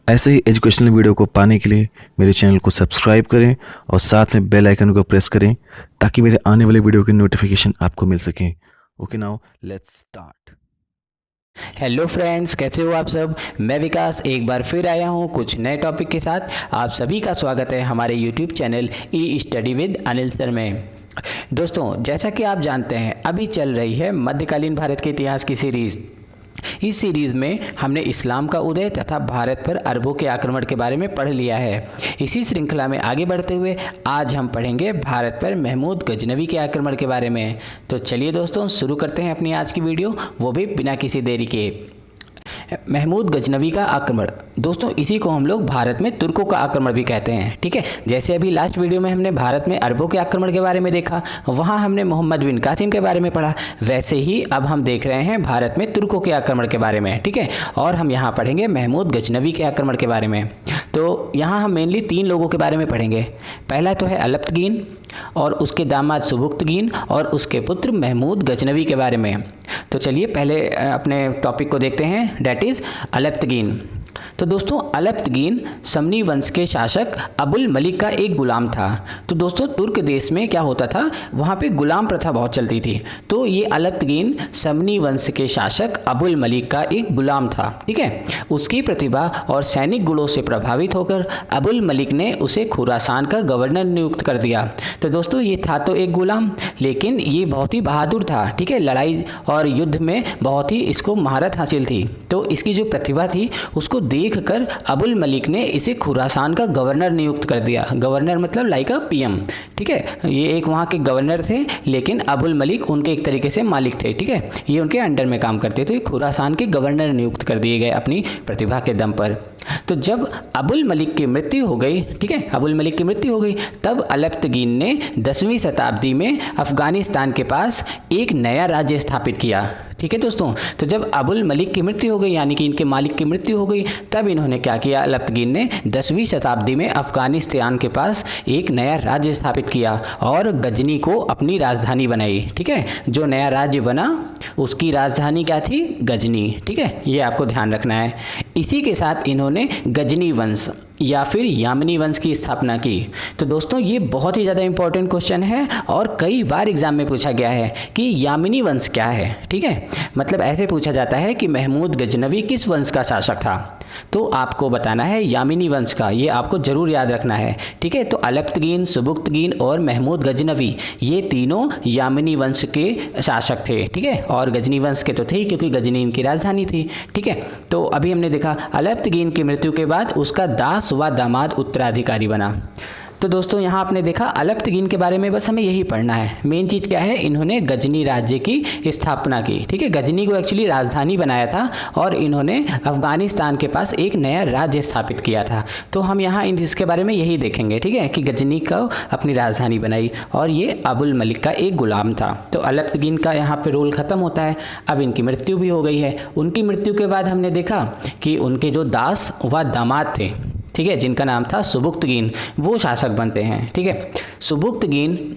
ऐसे ही educational video को पाने के लिए मेरे चैनल को सब्सक्राइब करें और साथ में बेल आइकन को प्रेस करें ताकि मेरे आने वाले वीडियो की नोटिफिकेशन आपको मिल सके। Okay, now let's start. Hello friends, कैसे हो आप सब। मैं विकास एक बार फिर आया हूँ कुछ नए टॉपिक के साथ। आप सभी का स्वागत है हमारे YouTube channel E study with Anil sir में। दोस्तों, जैसा कि आप जानते हैं अभी चल रही है मध्यकालीन भारत के इतिहास की सीरीज़। इस सीरीज़ में हमने इस्लाम का उदय तथा भारत पर अरबों के आक्रमण के बारे में पढ़ लिया है। इसी श्रृंखला में आगे बढ़ते हुए आज हम पढ़ेंगे भारत पर महमूद गजनवी के आक्रमण के बारे में। तो चलिए दोस्तों, शुरू करते हैं अपनी आज की वीडियो, वो भी बिना किसी देरी के। महमूद गजनवी का आक्रमण, दोस्तों इसी को हम लोग भारत में तुर्कों का आक्रमण भी कहते हैं। ठीक है, जैसे अभी लास्ट वीडियो में हमने भारत में अरबों के आक्रमण के बारे में देखा, वहाँ हमने मोहम्मद बिन कासिम के बारे में पढ़ा, वैसे ही अब हम देख रहे हैं भारत में तुर्कों के आक्रमण के बारे में। ठीक है, और हम यहाँ पढ़ेंगे महमूद गजनवी के आक्रमण के बारे में। तो यहाँ हम मेनली 3 लोगों के बारे में पढ़ेंगे। पहला तो है अलप्तगीन, और उसके दामाद सुबुक्तगीन, और उसके पुत्र महमूद गजनवी के बारे में। तो चलिए पहले अपने टॉपिक को देखते हैं, डैट इज़ अलप्तगीन। तो दोस्तों, अलप्तगीन समनी वंश के शासक अबुल मलिक का एक गुलाम था। तो दोस्तों, तुर्क देश में क्या होता था, वहाँ पे गुलाम प्रथा बहुत चलती थी। तो ये अलप्तगीन समनी वंश के शासक अबुल मलिक का एक गुलाम था। ठीक है, उसकी प्रतिभा और सैनिक गुणों से प्रभावित होकर अबुल मलिक ने उसे खुरासान का गवर्नर नियुक्त कर दिया। तो दोस्तों, ये था तो एक गुलाम, लेकिन ये बहुत ही बहादुर था। ठीक है, लड़ाई और युद्ध में बहुत ही इसको महारत हासिल थी। तो इसकी जो प्रतिभा थी उसको देखकर अबुल मलिक ने इसे खुरासान का गवर्नर नियुक्त कर दिया। गवर्नर मतलब लाइक अ पीएम। ठीक है, ये एक वहाँ के गवर्नर थे, लेकिन अबुल मलिक उनके एक तरीके से मालिक थे। ठीक है, ये उनके अंडर में काम करते, तो ये खुरासान के गवर्नर नियुक्त कर दिए गए अपनी प्रतिभा के दम पर। तो जब अबुल मलिक की मृत्यु हो गई, ठीक है, अबुल मलिक की मृत्यु हो गई, तब अलप्तगीन ने 10वीं शताब्दी में अफगानिस्तान के पास एक नया राज्य स्थापित किया। ठीक है दोस्तों, तो जब अबुल मलिक की मृत्यु हो गई, यानी कि इनके मालिक की मृत्यु हो गई, तब इन्होंने क्या किया, अलप्तगीन ने 10वीं शताब्दी में अफगानिस्तान के पास एक नया राज्य स्थापित किया और गजनी को अपनी राजधानी बनाई। ठीक है, जो नया राज्य बना उसकी राजधानी क्या थी, गजनी। ठीक है, ये आपको ध्यान रखना है। इसी के साथ इन्होंने गजनी वंश या फिर यामिनी वंश की स्थापना की। तो दोस्तों, ये बहुत ही ज़्यादा इंपॉर्टेंट क्वेश्चन है और कई बार एग्जाम में पूछा गया है कि यामिनी वंश क्या है। ठीक है, मतलब ऐसे पूछा जाता है कि महमूद गजनवी किस वंश का शासक था, तो आपको बताना है यामिनी वंश का। ये आपको जरूर याद रखना है। ठीक है, तो अलप्तगीन, सुबुक्तगीन और महमूद गजनवी ये तीनों यामिनी वंश के शासक थे। ठीक है, और गजनी वंश के तो थे ही, क्योंकि गजनी इनकी राजधानी थी। ठीक है, तो अभी हमने देखा अलप्तगीन की मृत्यु के बाद उसका दास व दामाद उत्तराधिकारी बना। तो दोस्तों, यहाँ आपने देखा अलप्तगीन के बारे में बस हमें यही पढ़ना है। मेन चीज़ क्या है, इन्होंने गजनी राज्य की स्थापना की। ठीक है, गजनी को एक्चुअली राजधानी बनाया था और इन्होंने अफगानिस्तान के पास एक नया राज्य स्थापित किया था। तो हम यहाँ इसके बारे में यही देखेंगे। ठीक है, कि गजनी को अपनी राजधानी बनाई और ये अबुल मलिक का एक गुलाम था। तो अलप्तगीन का यहाँ पे रोल ख़त्म होता है। अब इनकी मृत्यु भी हो गई है। उनकी मृत्यु के बाद हमने देखा कि उनके जो दास व दामाद थे, ठीक है, जिनका नाम था सुबुक्तगीन, वो शासक बनते हैं। ठीक है, सुबुक्तगीन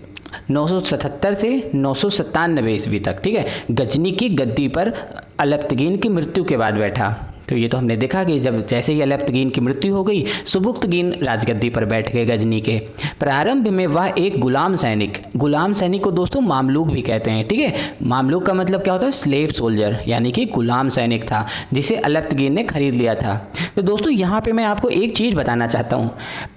977 से 997 ईस्वी तक, ठीक है, गजनी की गद्दी पर अलप्तगीन की मृत्यु के बाद बैठा। तो ये तो हमने देखा कि जब जैसे ही अलप्तगीन की मृत्यु हो गई, सुबुक्तगीन राजगद्दी पर बैठ गए गजनी के। प्रारंभ में वह एक गुलाम सैनिक को दोस्तों मामलूक भी कहते हैं। ठीक है, मामलूक का मतलब क्या होता है, स्लेव सोल्जर, यानी कि गुलाम सैनिक था जिसे अलप्तगीन ने खरीद लिया था। तो दोस्तों, यहाँ पे मैं आपको एक चीज़ बताना चाहता हूँ।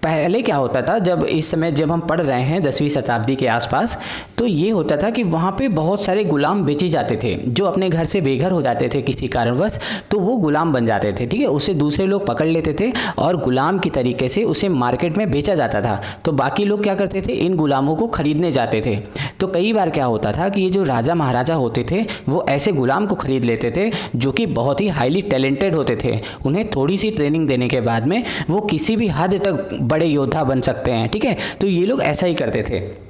पहले क्या होता था, जब इस समय जब हम पढ़ रहे हैं 10वीं शताब्दी के आसपास, तो ये होता था कि वहाँ पे बहुत सारे गुलाम बेचे जाते थे जो अपने घर से बेघर हो जाते थे किसी कारणवश, तो वो गुलाम बन जाते थे। ठीक है, उसे दूसरे लोग पकड़ लेते थे और गुलाम की तरीके से उसे मार्केट में बेचा जाता था। तो बाकी लोग क्या करते थे, इन गुलामों को खरीदने जाते थे। तो कई बार क्या होता था कि ये जो राजा महाराजा होते थे वो ऐसे गुलाम को खरीद लेते थे जो कि बहुत ही हाईली टैलेंटेड होते थे। उन्हें थोड़ी सी ट्रेनिंग देने के बाद में वो किसी भी हद तक बड़े योद्धा बन सकते हैं। ठीक है, तो ये लोग ऐसा ही करते थे।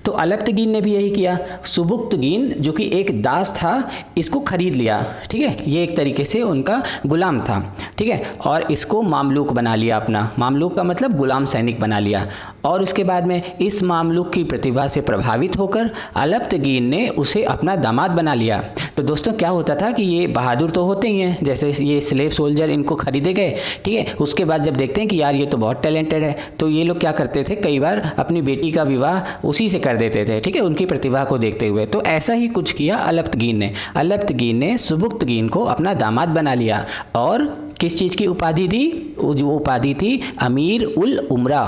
तो अलप्तगीन ने भी यही किया। सुबुक्तगीन जो कि एक दास था, इसको खरीद लिया। ठीक है, ये एक तरीके से उनका गुलाम था। ठीक है, और इसको मामलूक बना लिया अपना। मामलूक का मतलब गुलाम सैनिक बना लिया। और उसके बाद में इस मामलूक की प्रतिभा से प्रभावित होकर अलप्तगीन ने उसे अपना दामाद बना लिया। तो दोस्तों क्या होता था कि ये बहादुर तो होते ही हैं, जैसे ये स्लेव सोल्जर इनको खरीदे गए, ठीक है। उसके बाद जब देखते हैं कि यार ये तो बहुत टैलेंटेड है, तो ये लोग क्या करते थे, कई बार अपनी बेटी का विवाह उसी से कर देते थे, ठीक है, उनकी प्रतिभा को देखते हुए। तो ऐसा ही कुछ किया अलप्तगीन ने। अलप्तगीन ने सुबुक्तगीन को अपना दामाद बना लिया और किस चीज़ की उपाधि दी, जो उपाधि थी अमीर उल उमरा।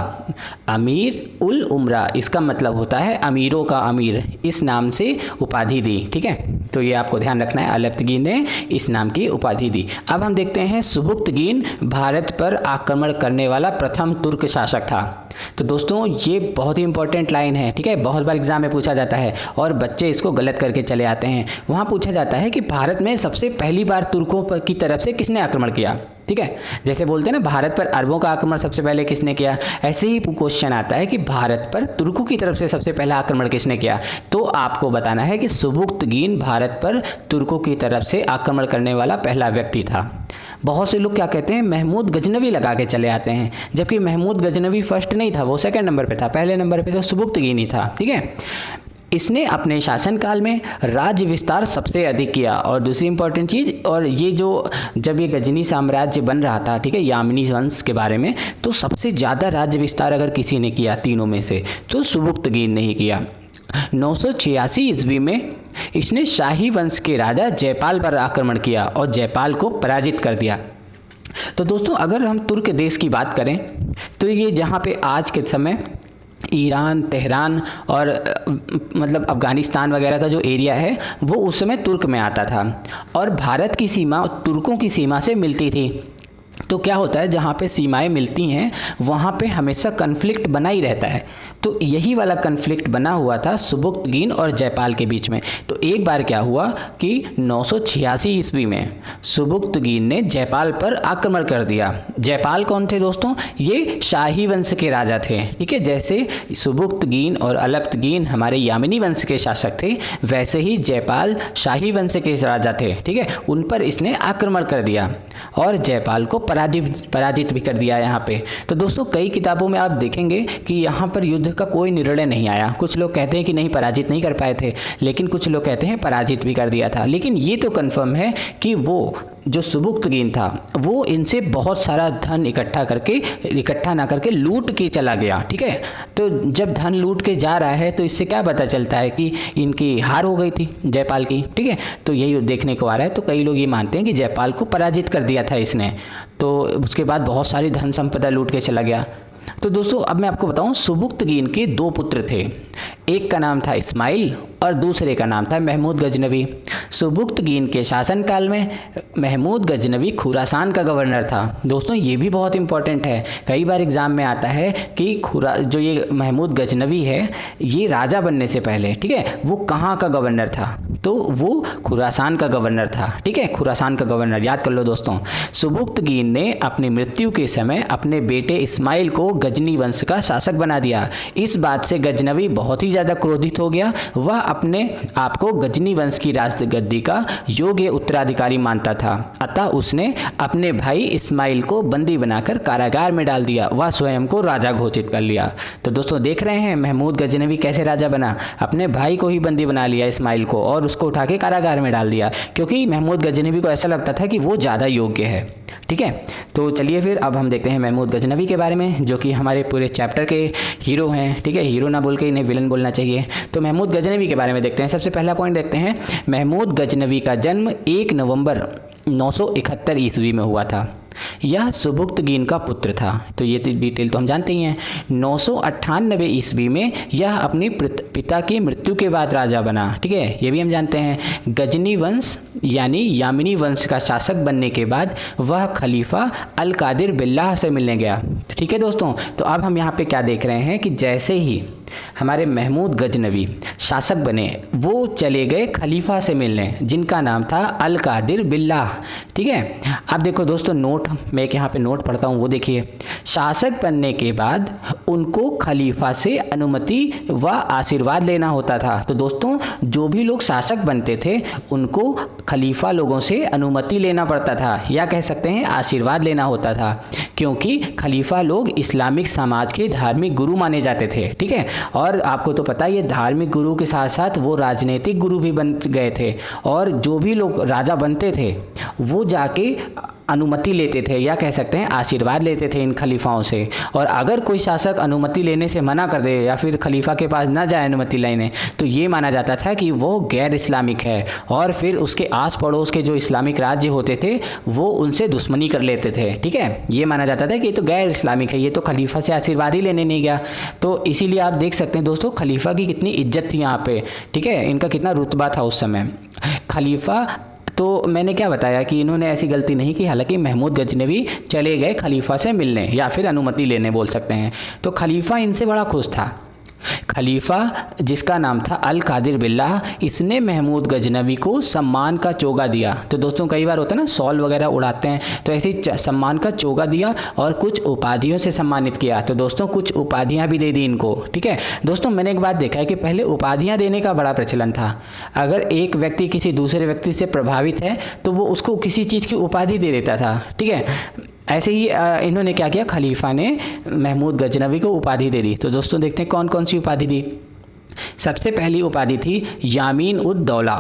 अमीर उल उमरा इसका मतलब होता है अमीरों का अमीर, इस नाम से उपाधि दी, ठीक है। तो ये आपको ध्यान रखना है, अलप्तगीन ने इस नाम की उपाधि दी। अब हम देखते हैं सुबुक्तगीन भारत पर आक्रमण करने वाला प्रथम तुर्क शासक था। तो दोस्तों ये बहुत ही इंपॉर्टेंट लाइन है, ठीक है, बहुत बार एग्जाम में पूछा जाता है और बच्चे इसको गलत करके चले आते हैं। वहाँ पूछा जाता है कि भारत में सबसे पहली बार तुर्कों की तरफ से किसने आक्रमण किया, ठीक है। जैसे बोलते हैं ना भारत पर अरबों का आक्रमण सबसे पहले किसने किया, ऐसे ही क्वेश्चन आता है कि भारत पर तुर्कों की तरफ से सबसे पहला आक्रमण किसने किया। तो आपको बताना है कि सुबुक्तगीन भारत पर तुर्कों की तरफ से आक्रमण करने वाला पहला व्यक्ति था। बहुत से लोग क्या कहते हैं, महमूद गजनवी लगा के चले आते हैं, जबकि महमूद गजनवी फर्स्ट नहीं था, वो सेकंड नंबर पे था, पहले नंबर पे तो सुबुक्तगीन ही था, ठीक है। इसने अपने शासनकाल में राज्य विस्तार सबसे अधिक किया। और दूसरी इंपॉर्टेंट चीज़, और ये जो जब ये गजनी साम्राज्य बन रहा था, ठीक है, यामिनी वंश के बारे में, तो सबसे ज़्यादा राज्य विस्तार अगर किसी ने किया तीनों में से तो सुबुक्तगीन ने ही किया। 986 ईस्वी में इसने शाही वंश के राजा जयपाल पर आक्रमण किया और जयपाल को पराजित कर दिया। तो दोस्तों अगर हम तुर्क देश की बात करें तो ये जहाँ पे आज के समय ईरान, तेहरान और मतलब अफ़गानिस्तान वगैरह का जो एरिया है वो उस समय तुर्क में आता था और भारत की सीमा तुर्कों की सीमा से मिलती थी। तो क्या होता है, जहाँ पे सीमाएं मिलती हैं वहाँ पे हमेशा कन्फ्लिक्ट बना ही रहता है। तो यही वाला कन्फ्लिक्ट बना हुआ था सुबुक्तगीन और जयपाल के बीच में। तो एक बार क्या हुआ कि 986 ईस्वी में सुबुक्तगीन ने जयपाल पर आक्रमण कर दिया। जयपाल कौन थे दोस्तों, ये शाही वंश के राजा थे, ठीक है। जैसे सुबुक्तगीन और अलप्तगीन हमारे यामिनी वंश के शासक थे, वैसे ही जयपाल शाही वंश के राजा थे, ठीक है। उन पर इसने आक्रमण कर दिया और जयपाल को पराजित भी कर दिया यहाँ पे। तो दोस्तों कई किताबों में आप देखेंगे कि यहाँ पर युद्ध का कोई निर्णय नहीं आया। कुछ लोग कहते हैं कि नहीं, पराजित नहीं कर पाए थे, लेकिन कुछ लोग कहते हैं पराजित भी कर दिया था। लेकिन ये तो कंफर्म है कि वो जो सुबुक्तगीन था वो इनसे बहुत सारा धन इकट्ठा ना करके लूट के चला गया, ठीक है। तो जब धन लूट के जा रहा है तो इससे क्या पता चलता है कि इनकी हार हो गई थी जयपाल की, ठीक है। तो यही देखने को आ रहा है। तो कई लोग ये मानते हैं कि जयपाल को पराजित कर दिया था इसने, तो उसके बाद बहुत सारी धन संपदा लूट के चला गया। तो दोस्तों अब मैं आपको बताऊं, सुबुक्तगीन के दो पुत्र थे, एक का नाम था इस्माइल और दूसरे का नाम था महमूद गजनवी। सुबुक्तगीन के शासनकाल में महमूद गजनवी खुरासान का गवर्नर था। दोस्तों ये भी बहुत इंपॉर्टेंट है, कई बार एग्जाम में आता है कि जो ये महमूद गजनवी है ये राजा बनने से पहले, ठीक है, वो कहाँ का गवर्नर था, तो वो खुरासान का गवर्नर था, ठीक है, खुरासान का गवर्नर, याद कर लो दोस्तों। सुबुक्तगीन ने अपनी मृत्यु के समय अपने बेटे इस्माइल को गजनी वंश का शासक बना दिया। इस बात से गजनवी बहुत ही ज़्यादा क्रोधित हो गया। वह अपने आप को गजनी वंश की राजगद्दी का योग्य उत्तराधिकारी मानता था, अतः उसने अपने भाई इस्माइल को बंदी बनाकर कारागार में डाल दिया। वह स्वयं को राजा घोषित कर लिया। तो दोस्तों देख रहे हैं महमूद गजनवी कैसे राजा बना, अपने भाई को ही बंदी बना लिया इस्माइल को, और उसको उठा के कारागार में डाल दिया, क्योंकि महमूद गजनवी को ऐसा लगता था कि वो ज़्यादा योग्य है, ठीक है। तो चलिए फिर अब हम देखते हैं महमूद गजनवी के बारे में, जो कि हमारे पूरे चैप्टर के हीरो हैं, ठीक है। हीरो ना बोल के इन्हें विलन बोलना चाहिए। तो महमूद गजनवी के बारे में देखते हैं। सबसे पहला पॉइंट देखते हैं, महमूद गजनवी का जन्म 1 नवंबर 971 ईस्वी में हुआ था। यह सुबुक्तगीन का पुत्र था। तो ये डिटेल तो हम जानते ही हैं। 998 ईस्वी में यह अपनी पिता की मृत्यु के बाद राजा बना, ठीक है, ये भी हम जानते हैं। गजनी वंश यानी यामिनी वंश का शासक बनने के बाद वह खलीफा अल कादिर बिल्लाह से मिलने गया, ठीक है दोस्तों। तो अब हम यहाँ पे क्या देख रहे हैं कि जैसे ही हमारे महमूद गजनवी शासक बने, वो चले गए खलीफा से मिलने, जिनका नाम था अल कादिर बिल्लाह, ठीक है। अब देखो दोस्तों, नोट मैं एक यहाँ पे नोट पढ़ता हूँ, वो देखिए। शासक बनने के बाद उनको खलीफा से अनुमति व आशीर्वाद लेना होता था। तो दोस्तों जो भी लोग शासक बनते थे उनको खलीफा लोगों से अनुमति लेना पड़ता था, या कह सकते हैं आशीर्वाद लेना होता था, क्योंकि खलीफा लोग इस्लामिक समाज के धार्मिक गुरु माने जाते थे, ठीक है। और आपको तो पता है ये धार्मिक गुरु के साथ साथ वो राजनीतिक गुरु भी बन गए थे, और जो भी लोग राजा बनते थे वो जाके अनुमति लेते थे, या कह सकते हैं आशीर्वाद लेते थे इन खलीफाओं से। और अगर कोई शासक अनुमति लेने से मना कर दे या फिर खलीफा के पास ना जाए अनुमति लेने, तो ये माना जाता था कि वो गैर इस्लामिक है, और फिर उसके आस पड़ोस के जो इस्लामिक राज्य होते थे वो उनसे दुश्मनी कर लेते थे, ठीक है। ये माना जाता था कि ये तो गैर इस्लामिक है, ये तो खलीफा से आशीर्वाद ही लेने नहीं गया। तो इसीलिए आप देख सकते हैं दोस्तों खलीफा की कितनी इज्जत थी यहाँ पे, ठीक है, इनका कितना रुतबा था उस समय। खलीफा तो मैंने क्या बताया कि इन्होंने ऐसी गलती नहीं की, हालांकि महमूद गजनवी चले गए खलीफा से मिलने या फिर अनुमति लेने बोल सकते हैं। तो खलीफा इनसे बड़ा खुश था। खलीफा जिसका नाम था अल कादिर बिल्लाह, इसने महमूद गजनवी को सम्मान का चोगा दिया। तो दोस्तों कई बार होता है ना शॉल वगैरह उड़ाते हैं, तो ऐसे ही सम्मान का चोगा दिया और कुछ उपाधियों से सम्मानित किया। तो दोस्तों कुछ उपाधियां भी दे दी इनको, ठीक है। दोस्तों मैंने एक बात देखा है कि पहले उपाधियां देने का बड़ा प्रचलन था। अगर एक व्यक्ति किसी दूसरे व्यक्ति से प्रभावित है तो वो उसको किसी चीज़ की उपाधि दे देता था, ठीक है। ऐसे ही इन्होंने क्या किया, खलीफा ने महमूद गजनवी को उपाधि दे दी। तो दोस्तों देखते हैं कौन कौन सी उपाधि दी। सबसे पहली उपाधि थी यामीन उद दौला।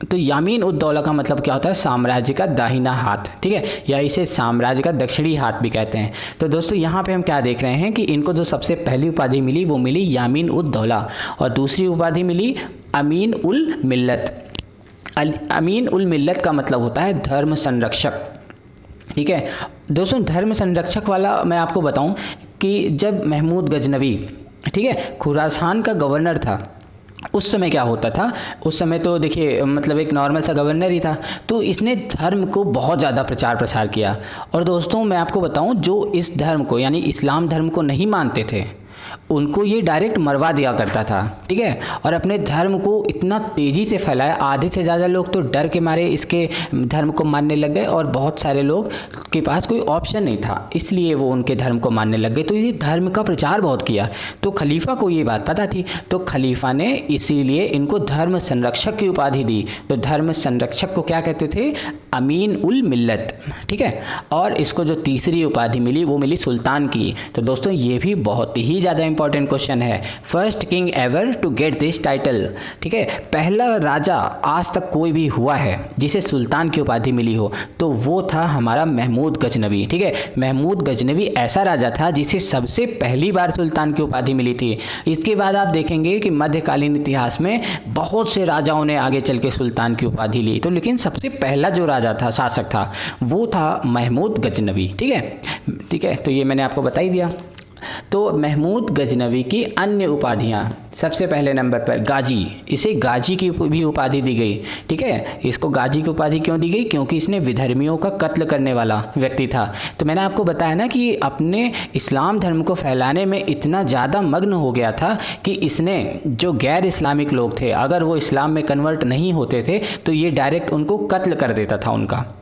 तो यामीन उद दौला का मतलब क्या होता है, साम्राज्य का दाहिना हाथ, ठीक है, या इसे साम्राज्य का दक्षिणी हाथ भी कहते हैं। तो दोस्तों यहाँ पे हम क्या देख रहे हैं कि इनको जो सबसे पहली उपाधि मिली वो मिली यामीन उद दौला, और दूसरी उपाधि मिली अमीन उल मिल्लत। अमीन उल मिल्लत का मतलब होता है धर्म संरक्षक, ठीक है। दोस्तों धर्म संरक्षक वाला मैं आपको बताऊं कि जब महमूद गजनवी, ठीक है, खुरासान का गवर्नर था, उस समय क्या होता था, उस समय तो देखिए मतलब एक नॉर्मल सा गवर्नर ही था, तो इसने धर्म को बहुत ज़्यादा प्रचार प्रसार किया। और दोस्तों मैं आपको बताऊं जो इस धर्म को यानी इस्लाम धर्म को नहीं मानते थे उनको ये डायरेक्ट मरवा दिया करता था, ठीक है। और अपने धर्म को इतना तेज़ी से फैलाया, आधे से ज़्यादा लोग तो डर के मारे इसके धर्म को मानने लग गए, और बहुत सारे लोग के पास कोई ऑप्शन नहीं था इसलिए वो उनके धर्म को मानने लग गए। तो ये धर्म का प्रचार बहुत किया। तो खलीफा को ये बात पता थी, तो खलीफा ने इसीलिए इनको धर्म संरक्षक की उपाधि दी। तो धर्म संरक्षक को क्या कहते थे, अमीन उल मिल्लत, ठीक है। और इसको जो तीसरी उपाधि मिली वो मिली सुल्तान की। तो दोस्तों ये भी बहुत ही ज़्यादा इंपॉर्टेंट क्वेश्चन है। First king ever to get this title, ठीक है, पहला राजा आज तक कोई भी हुआ है जिसे सुल्तान की उपाधि मिली हो, तो वो था हमारा महमूद गजनवी, ठीक है। महमूद गजनवी ऐसा राजा था जिसे सबसे पहली बार सुल्तान की उपाधि मिली थी। इसके बाद आप देखेंगे कि मध्यकालीन इतिहास में बहुत से राजाओं ने आगे चल के सुल्तान की उपाधि ली, तो लेकिन सबसे पहला जो राजा था, शासक था, वो था महमूद गजनवी, ठीक है, ठीक है। तो ये मैंने आपको बता ही दिया। तो महमूद गजनवी की अन्य उपाधियाँ, सबसे पहले नंबर पर गाजी, इसे गाजी की भी उपाधि दी गई, ठीक है। इसको गाजी की उपाधि क्यों दी गई, क्योंकि इसने विधर्मियों का कत्ल करने वाला व्यक्ति था। तो मैंने आपको बताया ना कि अपने इस्लाम धर्म को फैलाने में इतना ज़्यादा मग्न हो गया था कि इसने जो गैर इस्लामिक लोग थे, अगर वो इस्लाम में कन्वर्ट नहीं होते थे तो ये डायरेक्ट उनको कत्ल कर देता था,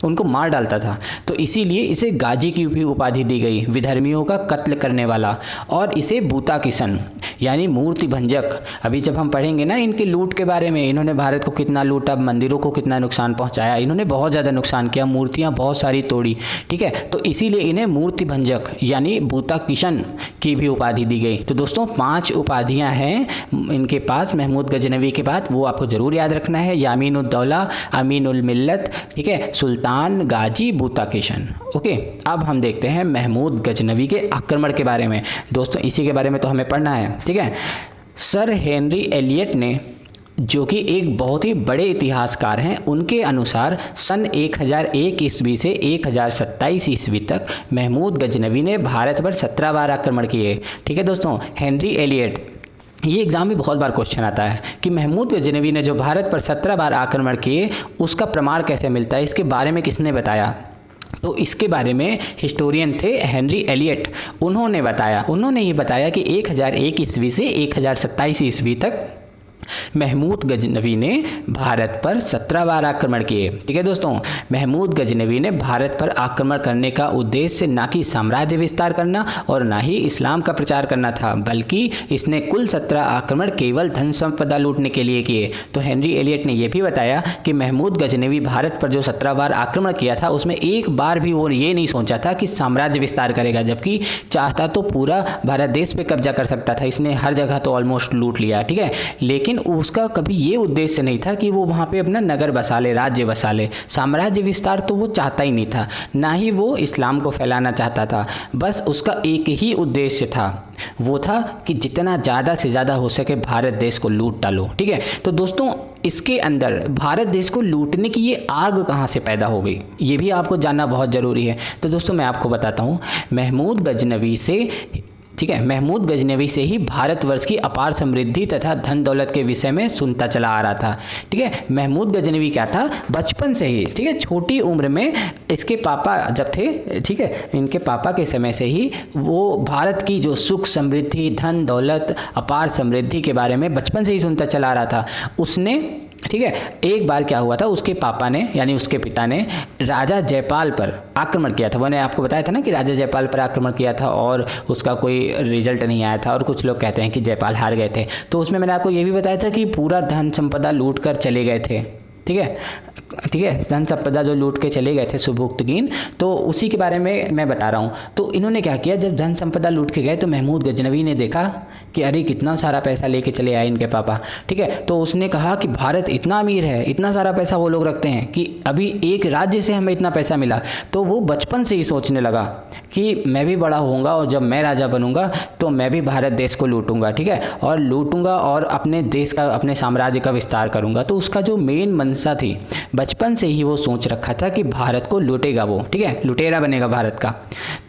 उनको मार डालता था। तो इसीलिए इसे गाजी की भी उपाधि दी गई, विधर्मियों का कत्ल करने वाला। और इसे बूता किशन यानी मूर्ति भंजक, अभी जब हम पढ़ेंगे ना इनके लूट के बारे में, इन्होंने भारत को कितना लूटा, मंदिरों को कितना नुकसान पहुंचाया, इन्होंने बहुत ज़्यादा नुकसान किया, मूर्तियां बहुत सारी तोड़ी, ठीक है। तो इसीलिए इन्हें मूर्ति भंजक यानी बूता किशन की भी उपाधि दी गई। तो दोस्तों 5 उपाधियां हैं इनके पास महमूद गजनवी के बाद, वो आपको ज़रूर याद रखना है, यामीन उद दौला, अमीन उल मिल्लत, ठीक है, सुल्तान, गाजी, बूता किशन। ओके, अब हम देखते हैं महमूद गजनवी के आक्रमण के बारे में। दोस्तों इसी के बारे में तो हमें पढ़ना है, ठीक है। सर हेनरी एलियट ने, जो कि एक बहुत ही बड़े इतिहासकार हैं, उनके अनुसार सन 1001 ईस्वी से 1027 ईस्वी तक महमूद गजनवी ने भारत पर 17 बार आक्रमण किए, ठीक है दोस्तों। हेनरी एलियट, ये एग्जाम में बहुत बार क्वेश्चन आता है कि महमूद गजनवी ने जो भारत पर 17 बार आक्रमण किए उसका प्रमाण कैसे मिलता है, इसके बारे में किसने बताया। तो इसके बारे में हिस्टोरियन थे हेनरी एलियट, उन्होंने ही बताया कि 1001 ईस्वी से 1027 ईस्वी तक महमूद गजनवी ने भारत पर 17 बार आक्रमण किए। ठीक है दोस्तों, महमूद गजनवी ने भारत पर आक्रमण करने का उद्देश्य ना कि साम्राज्य विस्तार करना और ना ही इस्लाम का प्रचार करना था, बल्कि इसने कुल 17 आक्रमण केवल धन संपदा लूटने के लिए किए। तो हेनरी एलियट ने यह भी बताया कि महमूद गजनवी भारत पर जो 17 बार आक्रमण किया था उसमें एक बार भी वो ये नहीं सोचा था कि साम्राज्य विस्तार करेगा, जबकि चाहता तो पूरा भारत देश पे कब्जा कर सकता था। इसने हर जगह तो ऑलमोस्ट लूट लिया। ठीक है, लेकिन उसका कभी ये उद्देश्य नहीं था कि वो वहाँ पे अपना नगर बसा ले, राज्य बसा ले। साम्राज्य विस्तार तो वो चाहता ही नहीं था, ना ही वो इस्लाम को फैलाना चाहता था। बस उसका एक ही उद्देश्य था, वो था कि जितना ज़्यादा से ज़्यादा हो सके भारत देश को लूट डालो। ठीक है, तो दोस्तों इसके अंदर भारत देश को लूटने की ये आग कहाँ से पैदा हो गई, ये भी आपको जानना बहुत ज़रूरी है। तो दोस्तों मैं आपको बताता हूँ, महमूद गजनवी से ही भारतवर्ष की अपार समृद्धि तथा धन दौलत के विषय में सुनता चला आ रहा था। ठीक है, महमूद गजनवी क्या था, बचपन से ही, ठीक है, छोटी उम्र में इसके पापा जब थे, ठीक है, इनके पापा के समय से ही वो भारत की जो सुख समृद्धि, धन दौलत, अपार समृद्धि के बारे में बचपन से ही सुनता चला आ रहा था। उसने, ठीक है, एक बार क्या हुआ था, उसके पापा ने यानी उसके पिता ने राजा जयपाल पर आक्रमण किया था। मैंने आपको बताया था ना कि राजा जयपाल पर आक्रमण किया था और उसका कोई रिजल्ट नहीं आया था और कुछ लोग कहते हैं कि जयपाल हार गए थे। तो उसमें मैंने आपको ये भी बताया था कि पूरा धन संपदा लूट कर चले गए थे। ठीक है, धन संपदा जो लूट के चले गए थे सुबुक्तगीन, तो उसी के बारे में मैं बता रहा हूँ। तो इन्होंने क्या किया, जब धन संपदा लूट के गए तो महमूद गजनवी ने देखा कि अरे कितना सारा पैसा लेके चले आए इनके पापा। ठीक है, तो उसने कहा कि भारत इतना अमीर है, इतना सारा पैसा वो लोग रखते हैं कि अभी एक राज्य से हमें इतना पैसा मिला। तो वो बचपन से ही सोचने लगा कि मैं भी बड़ा होऊंगा और जब मैं राजा बनूंगा तो मैं भी भारत देश को लूटूंगा। ठीक है, और लूटूंगा और अपने देश का, अपने साम्राज्य का विस्तार करूंगा। तो उसका जो मेन मंशा थी, बचपन से ही वो सोच रखा था कि भारत को लूटेगा वो। ठीक है, लुटेरा बनेगा भारत का।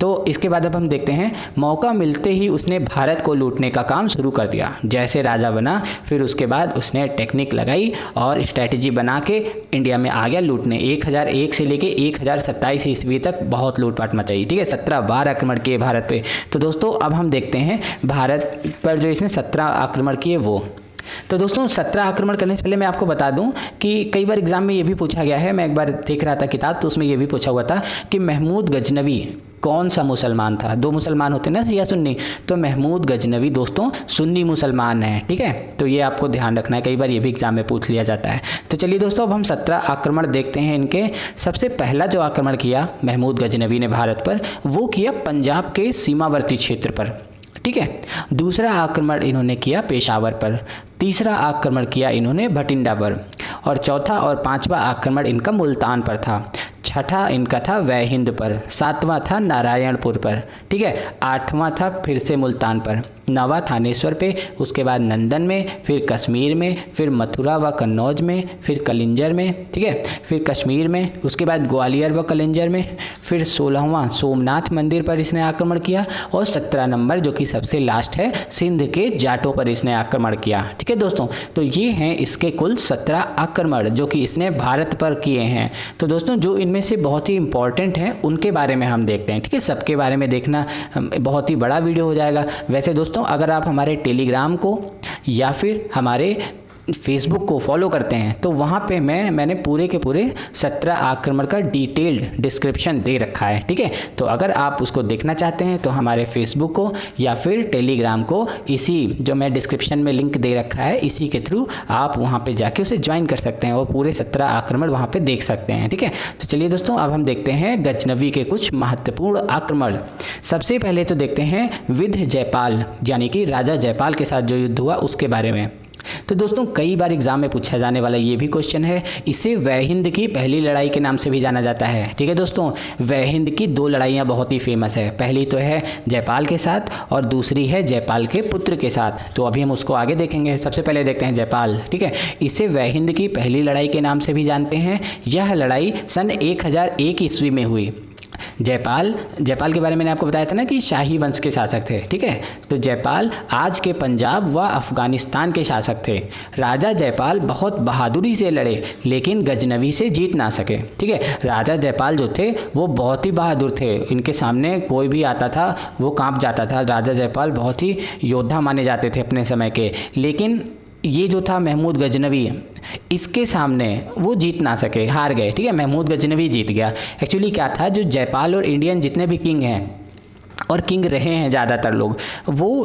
तो इसके बाद अब हम देखते हैं, मौका मिलते ही उसने भारत को लूटने का काम शुरू कर दिया। जैसे राजा बना, फिर उसके बाद उसने टेक्निक लगाई और स्ट्रैटेजी बना के इंडिया में आ गया लूटने। 1001 से लेके 1027 ईस्वी तक बहुत लूटपाट मचाई। ठीक है, 17 बार आक्रमण किए भारत पे। तो दोस्तों अब हम देखते हैं भारत पर जो इसने 17 आक्रमण किए वो। तो दोस्तों 17 आक्रमण करने से पहले मैं आपको बता दूं कि कई बार एग्जाम में ये भी पूछा गया है, मैं एक बार देख रहा था किताब, तो उसमें ये भी पूछा हुआ था कि महमूद गजनवी कौन सा मुसलमान था। 2 मुसलमान होते हैं ना, शिया सुन्नी, तो महमूद गजनवी दोस्तों सुन्नी मुसलमान है। ठीक है, तो ये आपको ध्यान रखना है, कई बार ये भी एग्जाम में पूछ लिया जाता है। तो चलिए दोस्तों अब हम 17 आक्रमण देखते हैं इनके। सबसे पहला जो आक्रमण किया महमूद गजनवी ने भारत पर, वो किया पंजाब के सीमावर्ती क्षेत्र पर। ठीक है, दूसरा आक्रमण इन्होंने किया पेशावर पर, तीसरा आक्रमण किया इन्होंने भटिंडा पर, और चौथा और पांचवा आक्रमण इनका मुल्तान पर था। छठा इनका था वैहिंद पर, सातवां था नारायणपुर पर। ठीक है, आठवां था फिर से मुल्तान पर, नवा थानेश्वर पे, उसके बाद नंदन में, फिर कश्मीर में, फिर मथुरा व कन्नौज में, फिर कलिंजर में। ठीक है, फिर कश्मीर में, उसके बाद ग्वालियर व कलिंजर में, फिर 16वां सोमनाथ मंदिर पर इसने आक्रमण किया, और 17 नंबर जो कि सबसे लास्ट है सिंध के जाटों पर इसने आक्रमण किया। ठीक है दोस्तों, तो ये हैं इसके कुल 17 आक्रमण जो कि इसने भारत पर किए हैं। तो दोस्तों जो इनमें से बहुत ही इंपॉर्टेंट हैं उनके बारे में हम देखते हैं। ठीक है, सबके बारे में देखना बहुत ही बड़ा वीडियो हो जाएगा। वैसे दोस्तों अगर आप हमारे टेलीग्राम को या फिर हमारे फेसबुक को फॉलो करते हैं तो वहाँ पे मैंने पूरे के पूरे 17 आक्रमण का डिटेल्ड डिस्क्रिप्शन दे रखा है। ठीक है, तो अगर आप उसको देखना चाहते हैं तो हमारे फेसबुक को या फिर टेलीग्राम को, इसी जो मैं डिस्क्रिप्शन में लिंक दे रखा है, इसी के थ्रू आप वहाँ पे जाके उसे ज्वाइन कर सकते हैं और पूरे 17 आक्रमण वहाँ पे देख सकते हैं। ठीक है, तो चलिए दोस्तों अब हम देखते हैं गजनवी के कुछ महत्वपूर्ण आक्रमण। सबसे पहले तो देखते हैं विंध्य जयपाल यानी कि राजा जयपाल के साथ जो युद्ध हुआ उसके बारे में। तो दोस्तों कई बार एग्जाम में पूछा जाने वाला ये भी क्वेश्चन है। इसे वैहिंद की पहली लड़ाई के नाम से भी जाना जाता है। ठीक है दोस्तों, वैहिंद की 2 लड़ाइयाँ बहुत ही फेमस है। पहली तो है जयपाल के साथ और दूसरी है जयपाल के पुत्र के साथ। तो अभी हम उसको आगे देखेंगे। सबसे पहले देखते हैं जयपाल। ठीक है, इसे वैहिंद की पहली लड़ाई के नाम से भी जानते हैं। यह लड़ाई सन 1001 ईस्वी में हुई। जयपाल के बारे में मैंने आपको बताया था ना कि शाही वंश के शासक थे। ठीक है, तो जयपाल आज के पंजाब व अफगानिस्तान के शासक थे। राजा जयपाल बहुत बहादुरी से लड़े लेकिन गजनवी से जीत ना सके। ठीक है, राजा जयपाल जो थे वो बहुत ही बहादुर थे, इनके सामने कोई भी आता था वो कांप जाता था। राजा जयपाल बहुत ही योद्धा माने जाते थे अपने समय के, लेकिन ये जो था महमूद गजनवी, इसके सामने वो जीत ना सके, हार गए। ठीक है, महमूद गजनवी जीत गया। एक्चुअली क्या था, जो जयपाल और इंडियन जितने भी किंग हैं और किंग रहे हैं ज़्यादातर लोग, वो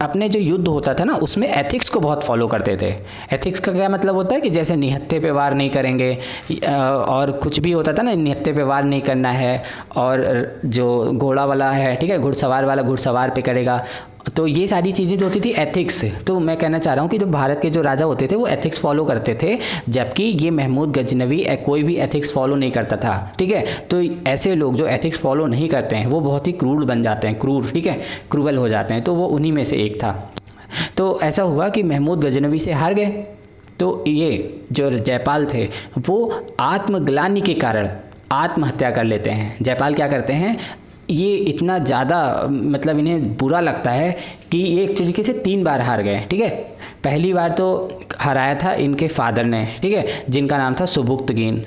अपने जो युद्ध होता था ना उसमें एथिक्स को बहुत फॉलो करते थे। एथिक्स का क्या मतलब होता है कि जैसे निहत्थे पे वार नहीं करेंगे, और कुछ भी होता था ना, निहत्थे पे वार नहीं करना है, और जो घोड़ा वाला है, ठीक है, घुड़सवार वाला घुड़सवार पे करेगा। तो ये सारी चीज़ें जो होती थी एथिक्स। तो मैं कहना चाह रहा हूँ कि जो भारत के जो राजा होते थे वो एथिक्स फॉलो करते थे, जबकि ये महमूद गजनवी कोई भी एथिक्स फॉलो नहीं करता था। ठीक है, तो ऐसे लोग जो एथिक्स फॉलो नहीं करते हैं वो बहुत ही क्रूर बन जाते हैं, क्रूर, ठीक है, क्रूवल हो जाते हैं। तो वो उन्हीं में से एक था। तो ऐसा हुआ कि महमूद गजनवी से हार गए। तो ये जो जयपाल थे वो आत्मग्लानि के कारण आत्महत्या कर लेते हैं। जयपाल क्या करते हैं, ये इतना ज़्यादा मतलब इन्हें बुरा लगता है कि ये एक तरीके से 3 बार हार गए। ठीक है, पहली बार तो हराया था इनके फादर ने, ठीक है, जिनका नाम था सुबुक्तगीन।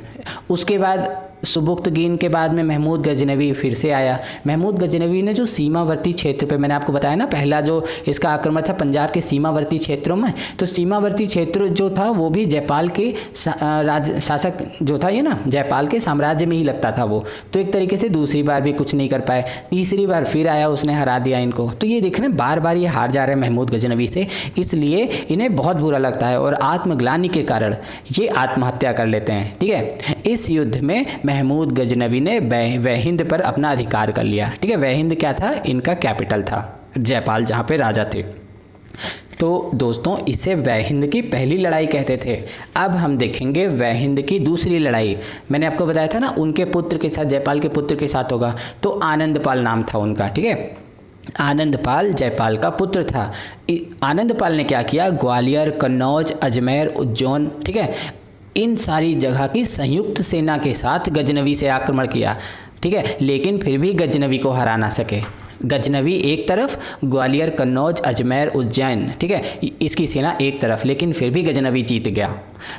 उसके बाद सुबुक्तगीन के बाद में महमूद गजनवी फिर से आया। महमूद गजनवी ने जो सीमावर्ती क्षेत्र पे, मैंने आपको बताया ना पहला जो इसका आक्रमण था पंजाब के सीमावर्ती क्षेत्रों में, तो सीमावर्ती क्षेत्र जो था वो भी जयपाल के शासक जो था ये ना, जयपाल के साम्राज्य में ही लगता था वो। तो एक तरीके से दूसरी बार भी कुछ नहीं कर पाए, तीसरी बार फिर आया, उसने हरा दिया इनको। तो ये देख रहे हैं बार बार ये हार जा रहे हैं महमूद गजनवी से, इसलिए इन्हें बहुत बुरा लगता है और आत्मग्लानि के कारण ये आत्महत्या कर लेते हैं। ठीक है, इस युद्ध में महमूद गजनवी ने वहिंद पर अपना अधिकार कर लिया। ठीक है, वहिंद क्या था, इनका कैपिटल था, जयपाल जहाँ पे राजा थे। तो दोस्तों इसे वहिंद की पहली लड़ाई कहते थे। अब हम देखेंगे वहिंद की दूसरी लड़ाई। मैंने आपको बताया था ना उनके पुत्र के साथ, जयपाल के पुत्र के साथ होगा। तो आनंदपाल नाम था उनका। ठीक है, आनंदपाल जयपाल का पुत्र था। आनंदपाल ने क्या किया, ग्वालियर, कन्नौज, अजमेर, उज्जैन, ठीक है, इन सारी जगह की संयुक्त सेना के साथ गजनवी से आक्रमण किया। ठीक है, लेकिन फिर भी गजनवी को हरा ना सके। गजनवी एक तरफ, ग्वालियर, कन्नौज, अजमेर, उज्जैन, ठीक है, इसकी सेना एक तरफ, लेकिन फिर भी गजनवी जीत गया।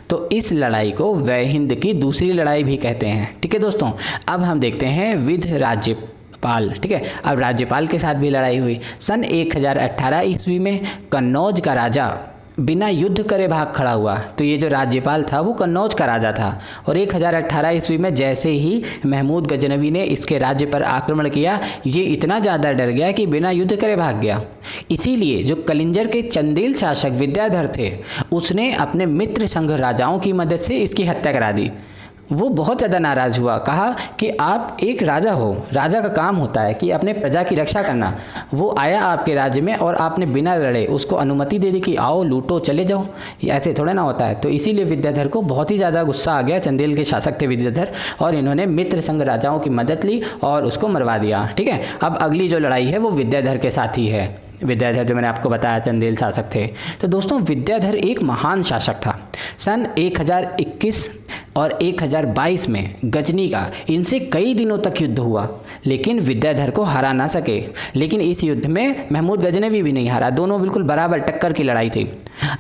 तो इस लड़ाई को वहिंद की दूसरी लड़ाई भी कहते हैं। ठीक है दोस्तों, अब हम देखते हैं विध राज्यपाल। ठीक है, अब राज्यपाल के साथ भी लड़ाई हुई। सन 1018 ईस्वी में कन्नौज का राजा बिना युद्ध करे भाग खड़ा हुआ। तो ये जो राज्यपाल था वो कन्नौज का राजा था, और 1018 ईस्वी में जैसे ही महमूद गजनवी ने इसके राज्य पर आक्रमण किया, ये इतना ज़्यादा डर गया कि बिना युद्ध करे भाग गया। इसीलिए जो कलिंजर के चंदेल शासक विद्याधर थे, उसने अपने मित्र संघ राजाओं की मदद से इसकी हत्या करा दी। वो बहुत ज़्यादा नाराज़ हुआ, कहा कि आप एक राजा हो, राजा का काम होता है कि अपने प्रजा की रक्षा करना। वो आया आपके राज्य में और आपने बिना लड़े उसको अनुमति दे दी कि आओ लूटो चले जाओ, ऐसे थोड़ा ना होता है। तो इसीलिए विद्याधर को बहुत ही ज़्यादा गुस्सा आ गया। चंदेल के शासक थे विद्याधर, और इन्होंने मित्र संघ राजाओं की मदद ली और उसको मरवा दिया। ठीक है, अब अगली जो लड़ाई है वो विद्याधर के साथ ही है। विद्याधर जो मैंने आपको बताया चंदेल शासक थे। तो दोस्तों विद्याधर एक महान शासक था। सन 1021 और 1022 में गजनी का इनसे कई दिनों तक युद्ध हुआ, लेकिन विद्याधर को हरा ना सके। लेकिन इस युद्ध में महमूद गजनवी भी नहीं हारा, दोनों बिल्कुल बराबर टक्कर की लड़ाई थी।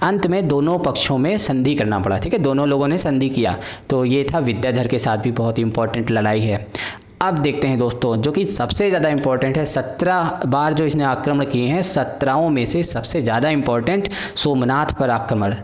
अंत में दोनों पक्षों में संधि करना पड़ा। ठीक है, दोनों लोगों ने संधि किया। तो ये था विद्याधर के साथ भी बहुत ही इंपॉर्टेंट लड़ाई है। अब देखते हैं दोस्तों जो कि सबसे ज़्यादा इंपॉर्टेंट है, 17 बार जो इसने आक्रमण किए हैं, 17 में से सबसे ज़्यादा इंपॉर्टेंट सोमनाथ पर आक्रमण।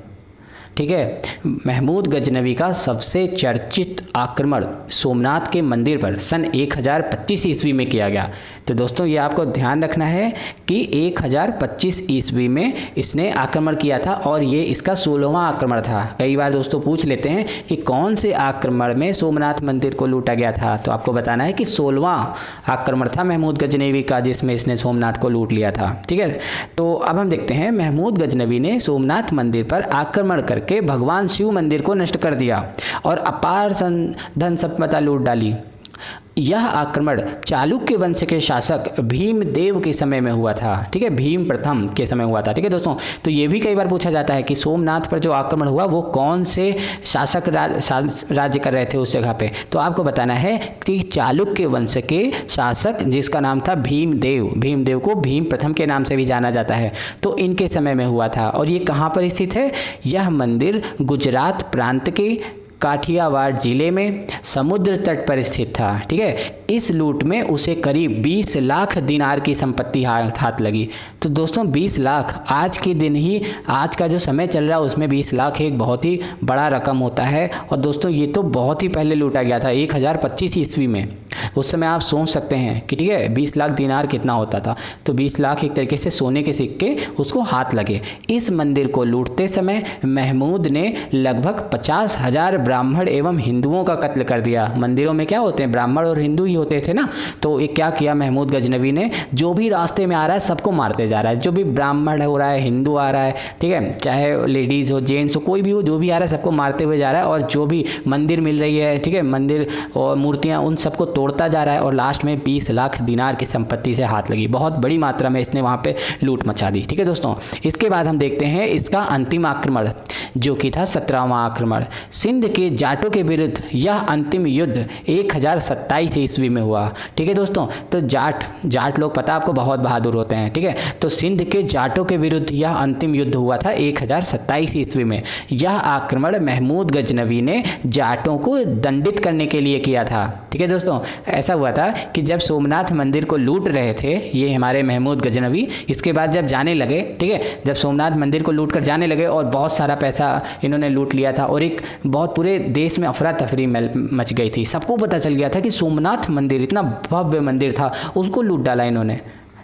ठीक है, महमूद गजनवी का सबसे चर्चित आक्रमण सोमनाथ के मंदिर पर सन 1025 ईस्वी में किया गया। तो दोस्तों ये आपको ध्यान रखना है कि 1025 ईस्वी में इसने आक्रमण किया था, और ये इसका 16वां आक्रमण था। कई बार दोस्तों पूछ लेते हैं कि कौन से आक्रमण में सोमनाथ मंदिर को लूटा गया था, तो आपको बताना है कि 16वां आक्रमण था महमूद गजनवी का, जिसमें इसने सोमनाथ को लूट लिया था। ठीक है, तो अब हम देखते हैं महमूद गजनवी ने सोमनाथ मंदिर पर आक्रमण करके भगवान शिव मंदिर को नष्ट कर दिया और अपार धन संपदा लूट डाली। यह आक्रमण चालुक्य वंश के शासक भीमदेव के समय में हुआ था। ठीक है, भीम प्रथम के समय हुआ था। ठीक है दोस्तों, तो ये भी कई बार पूछा जाता है कि सोमनाथ पर जो आक्रमण हुआ वो कौन से शासक राज्य कर रहे थे उस जगह पे। तो आपको बताना है कि चालुक्य वंश के शासक जिसका नाम था भीमदेव, भीमदेव को भीम प्रथम के नाम से भी जाना जाता है, तो इनके समय में हुआ था। और ये कहाँ पर स्थित है, यह मंदिर गुजरात प्रांत के काठियावाड़ जिले में समुद्र तट पर स्थित था। ठीक है, इस लूट में उसे करीब 20 लाख दिनार की संपत्ति हाथ लगी। तो दोस्तों 20 लाख आज के दिन ही, आज का जो समय चल रहा है उसमें 20 लाख एक बहुत ही बड़ा रकम होता है। और दोस्तों ये तो बहुत ही पहले लूटा गया था, 1025 ईस्वी में। उस समय आप सोच सकते हैं कि ठीक है 20 लाख दिनार कितना होता था। तो 20 लाख एक तरीके से सोने के सिक्के उसको हाथ लगे। इस मंदिर को लूटते समय महमूद ने लगभग 50,000 ब्राह्मण एवं हिंदुओं का कत्ल कर दिया। मंदिरों में क्या होते हैं, ब्राह्मण और हिंदू ही होते थे ना। तो ये क्या किया महमूद गजनवी ने, जो भी रास्ते में आ रहा है सबको मारते जा रहा है। जो भी ब्राह्मण हो रहा है, हिंदू आ रहा है, ठीक है, चाहे लेडीज़ हो, जेंट्स हो, कोई भी हो, जो भी आ रहा है सबको मारते हुए जा रहा है। और जो भी मंदिर मिल रही है, ठीक है, मंदिर और मूर्तियाँ, उन सबको तोड़ता जा रहा है। और लास्ट में 20 लाख दिनार की संपत्ति से हाथ लगी। बहुत बड़ी मात्रा में इसने वहाँ पे लूट मचा दी। ठीक है दोस्तों, इसके बाद हम देखते हैं इसका अंतिम आक्रमण, जो कि था 17वां आक्रमण। सिंध के जाटों के विरुद्ध यह अंतिम युद्ध 1027 ईस्वी में हुआ। ठीक है दोस्तों, तो जाट लोग पता आपको बहुत बहादुर होते हैं। ठीक है, तो सिंध के जाटों के विरुद्ध यह अंतिम युद्ध हुआ था 1027 ईस्वी में। यह आक्रमण महमूद गजनवी ने जाटों को दंडित करने के लिए किया था। ठीक है दोस्तों, ऐसा हुआ था कि जब सोमनाथ मंदिर को लूट रहे थे ये हमारे महमूद गजनवी, इसके बाद जब जाने लगे, ठीक है, जब सोमनाथ मंदिर को लूट कर जाने लगे और बहुत सारा पैसा इन्होंने लूट लिया था और एक बहुत पूरे देश में अफरा तफरी मच गई थी। सबको पता चल गया था कि सोमनाथ मंदिर इतना भव्य मंदिर था, उसको लूट डाला इन्होंने।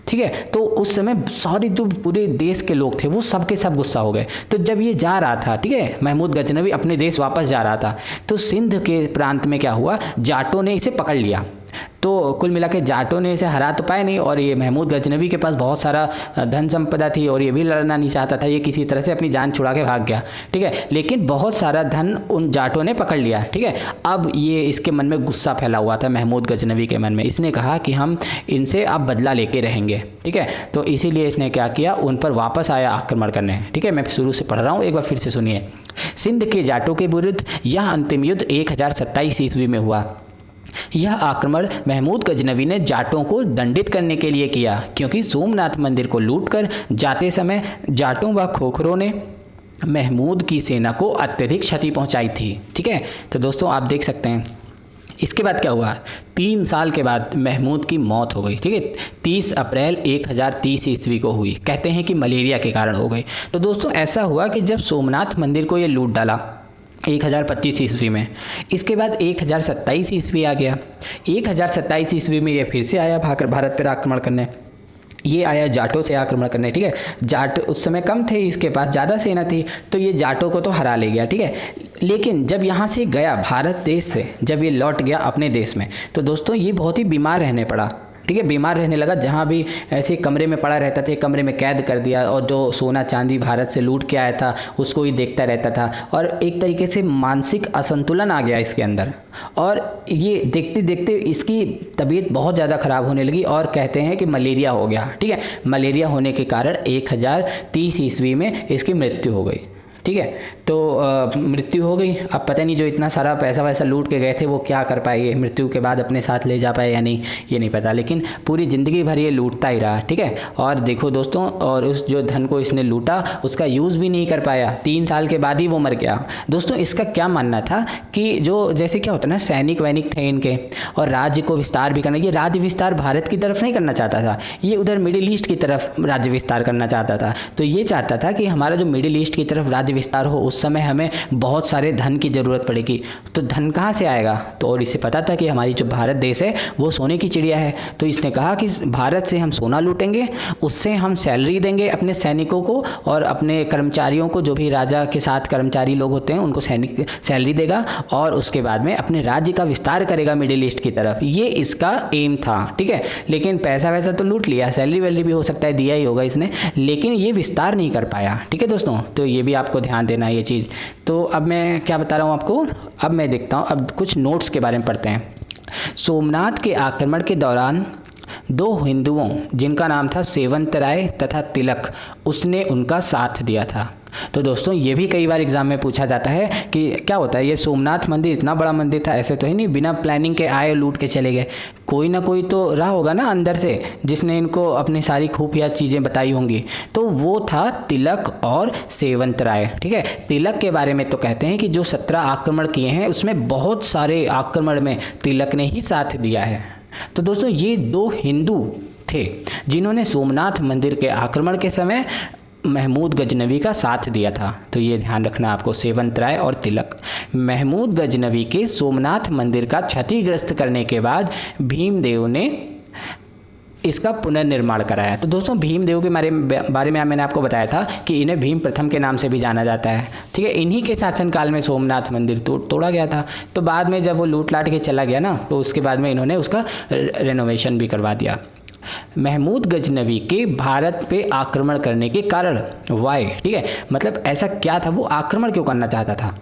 ठीक है, तो उस समय सारी जो पूरे देश के लोग थे वो सब के सब गुस्सा हो गए। तो जब ये जा रहा था, ठीक है, महमूद गजनवी अपने देश वापस जा रहा था, तो सिंध के प्रांत में क्या हुआ, जाटों ने इसे पकड़ लिया। तो कुल मिला के जाटों ने इसे हरा तो पाए नहीं, और ये महमूद गजनवी के पास बहुत सारा धन संपदा थी और ये भी लड़ना नहीं चाहता था। ये किसी तरह से अपनी जान छुड़ा के भाग गया। ठीक है, लेकिन बहुत सारा धन उन जाटों ने पकड़ लिया। ठीक है, अब ये इसके मन में गुस्सा फैला हुआ था महमूद गजनवी के मन में। इसने कहा कि हम इनसे अब बदला लेके रहेंगे। ठीक है, तो इसीलिए इसने क्या किया, उन पर वापस आया आक्रमण करने। ठीक है, मैं शुरू से पढ़ रहा हूँ, एक बार फिर से सुनिए। सिंध के जाटों के विरुद्ध यह अंतिम युद्ध 1027 ईस्वी में हुआ। यह आक्रमण महमूद गजनवी ने जाटों को दंडित करने के लिए किया, क्योंकि सोमनाथ मंदिर को लूटकर जाते समय जाटों व खोखरों ने महमूद की सेना को अत्यधिक क्षति पहुंचाई थी। ठीक है, तो दोस्तों आप देख सकते हैं इसके बाद क्या हुआ। 3 साल के बाद महमूद की मौत हो गई। ठीक है, 30 अप्रैल 1030 ईस्वी को हुई। कहते हैं कि मलेरिया के कारण हो गई। तो दोस्तों ऐसा हुआ कि जब सोमनाथ मंदिर को ये लूट डाला 1025 ईस्वी में, इसके बाद 1027 ईस्वी आ गया। 1027 ईस्वी में ये फिर से आया भारत पर आक्रमण करने। ये आया जाटों से आक्रमण करने। ठीक है, जाट उस समय कम थे, इसके पास ज़्यादा सेना थी, तो ये जाटों को तो हरा ले गया। ठीक है, लेकिन जब यहाँ से गया भारत देश से, जब ये लौट गया अपने देश में, तो दोस्तों ये बहुत ही बीमार रहने पड़ा। ठीक है, बीमार रहने लगा। जहाँ भी ऐसे कमरे में पड़ा रहता था, कमरे में कैद कर दिया, और जो सोना चांदी भारत से लूट के आया था उसको ही देखता रहता था। और एक तरीके से मानसिक असंतुलन आ गया इसके अंदर, और ये देखते देखते इसकी तबीयत बहुत ज़्यादा ख़राब होने लगी, और कहते हैं कि मलेरिया हो गया। ठीक है, मलेरिया होने के कारण 1030 ईस्वी में इसकी मृत्यु हो गई। ठीक है, तो मृत्यु हो गई। अब पता नहीं जो इतना सारा पैसा वैसा लूट के गए थे वो क्या कर पाए, मृत्यु के बाद अपने साथ ले जा पाए या नहीं, ये नहीं पता, लेकिन पूरी ज़िंदगी भर ये लूटता ही रहा। ठीक है, और देखो दोस्तों, और उस जो धन को इसने लूटा उसका यूज़ भी नहीं कर पाया। 3 साल के बाद ही वो मर गया। दोस्तों इसका क्या मानना था कि जो जैसे क्या होता है ना, सैनिक वैनिक थे इनके, और राज्य को विस्तार भी करना, ये राज्य विस्तार भारत की तरफ नहीं करना चाहता था, ये उधर मिडिल ईस्ट की तरफ राज्य विस्तार करना चाहता था। तो ये चाहता था कि हमारा जो मिडिल ईस्ट की तरफ राज्य विस्तार हो, उस समय हमें बहुत सारे धन की ज़रूरत पड़ेगी। तो धन कहाँ से आएगा, तो और इसे पता था कि हमारी जो भारत देश है वो सोने की चिड़िया है। तो इसने कहा कि भारत से हम सोना लूटेंगे, उससे हम सैलरी देंगे अपने सैनिकों को और अपने कर्मचारियों को, जो भी राजा के साथ कर्मचारी लोग होते हैं उनको सैनिक सैलरी देगा, और उसके बाद में अपने राज्य का विस्तार करेगा मिडिल ईस्ट की तरफ। ये इसका एम था। ठीक है, लेकिन पैसा वैसा तो लूट लिया, सैलरी वैलरी भी हो सकता है दिया ही होगा इसने, लेकिन ये विस्तार नहीं कर पाया। ठीक है दोस्तों, तो ये भी आपको ध्यान देना है ये चीज़। तो अब मैं क्या बता रहा हूँ आपको, अब मैं देखता हूँ, अब कुछ नोट्स के बारे में पढ़ते हैं। सोमनाथ के आक्रमण के दौरान दो हिंदुओं जिनका नाम था सेवंत राय तथा तिलक, उसने उनका साथ दिया था। तो दोस्तों ये भी कई बार एग्जाम में पूछा जाता है कि क्या होता है, ये सोमनाथ मंदिर इतना बड़ा मंदिर था, ऐसे तो ही नहीं बिना प्लानिंग के आए लूट के चले गए। कोई ना कोई तो रहा होगा ना अंदर से जिसने इनको अपनी सारी खुफिया चीज़ें बताई होंगी। तो वो था तिलक और सेवंत राय। ठीक है, तिलक के बारे में तो कहते हैं कि जो 17 आक्रमण किए हैं उसमें बहुत सारे आक्रमण में तिलक ने ही साथ दिया है। तो दोस्तों ये दो हिंदू थे जिन्होंने सोमनाथ मंदिर के आक्रमण के समय महमूद गजनवी का साथ दिया था। तो ये ध्यान रखना आपको, सेवंत राय और तिलक। महमूद गजनवी के सोमनाथ मंदिर का क्षतिग्रस्त करने के बाद भीमदेव ने इसका पुनर्निर्माण कराया। तो दोस्तों भीमदेव के बारे में मैंने आपको बताया था कि इन्हें भीम प्रथम के नाम से भी जाना जाता है। ठीक है, इन्हीं के शासनकाल में सोमनाथ मंदिर तोड़ा गया था। तो बाद में जब वो लूट लाट के चला गया ना, तो उसके बाद में इन्होंने उसका रेनोवेशन भी करवा दिया। महमूद गजनवी के भारत पे आक्रमण करने के कारण वाई, ठीक है, मतलब ऐसा क्या था, वो आक्रमण क्यों करना चाहता था।